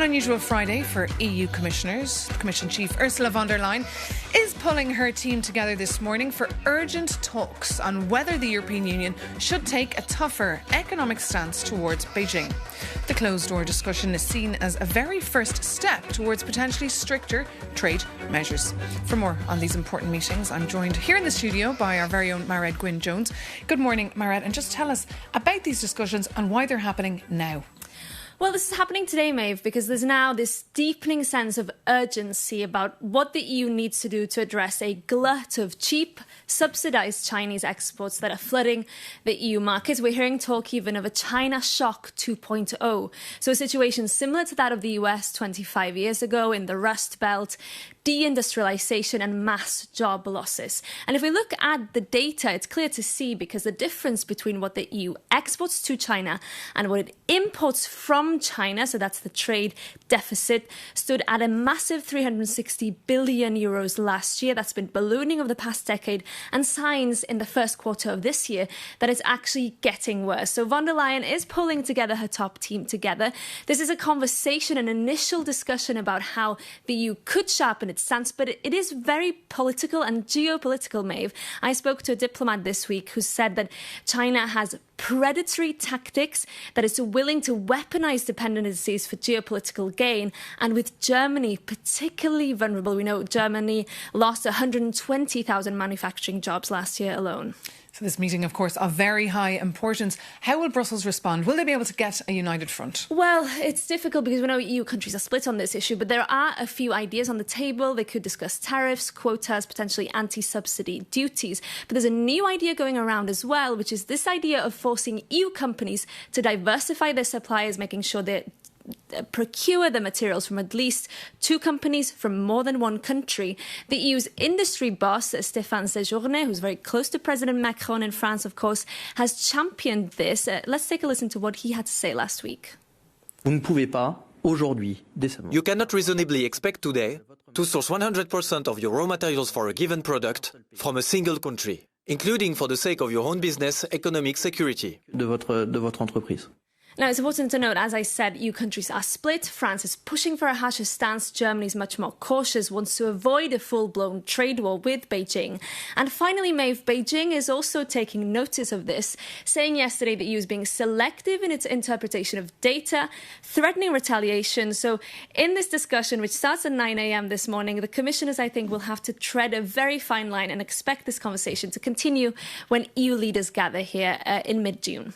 An unusual Friday for EU commissioners. Commission Chief Ursula von der Leyen is pulling her team together this morning for urgent talks on whether the European Union should take a tougher economic stance towards Beijing. The closed-door discussion is seen as a very first step towards potentially stricter trade measures. For more on these important meetings, I'm joined here in the studio by our very own Gwyn Jones. Good morning, Mared, and just tell us about these discussions and why they're happening now. Well, this is happening today, Maeve, because there's now this deepening sense of urgency about what the EU needs to do to address a glut of cheap, subsidised Chinese exports that are flooding the EU markets. We're hearing talk even of a China shock 2.0. So a situation similar to that of the US 25 years ago in the Rust Belt, deindustrialization and mass job losses. And if we look at the data, it's clear to see because the difference between what the EU exports to China and what it imports from China, so that's the trade deficit, stood at a massive 360 billion euros last year. That's been ballooning over the past decade, and signs in the first quarter of this year that it's actually getting worse. So von der Leyen is pulling together her top team together. This is a conversation, an initial discussion about how the EU could sharpen its stance, but it is very political and geopolitical, Maeve. I spoke to a diplomat this week who said that China has predatory tactics, that it's willing to weaponize dependencies for geopolitical gain, and with Germany particularly vulnerable. We know Germany lost 120,000 manufacturing jobs last year alone. So this meeting, of course, of very high importance. How will Brussels respond? Will they be able to get a united front? Well, it's difficult because we know EU countries are split on this issue, but there are a few ideas on the table. They could discuss tariffs, quotas, potentially anti-subsidy duties. But there's a new idea going around as well, which is this idea of forcing EU companies to diversify their suppliers, making sure they procure the materials from at least two companies from more than one country. The EU's industry boss, Stéphane Séjourné, who's very close to President Macron in France, of course, has championed this. Let's take a listen to what he had to say last week. Vous ne pouvez pas, aujourd'hui, décemment. You cannot reasonably expect today to source 100% of your raw materials for a given product from a single country, including for the sake of your own business, economic security. De votre entreprise. Now, it's important to note, as I said, EU countries are split. France is pushing for a harsher stance. Germany is much more cautious, wants to avoid a full-blown trade war with Beijing. And finally, Maeve, Beijing is also taking notice of this, saying yesterday that EU is being selective in its interpretation of data, threatening retaliation. So in this discussion, which starts at 9 a.m. this morning, the commissioners, I think, will have to tread a very fine line and expect this conversation to continue when EU leaders gather here in mid-June.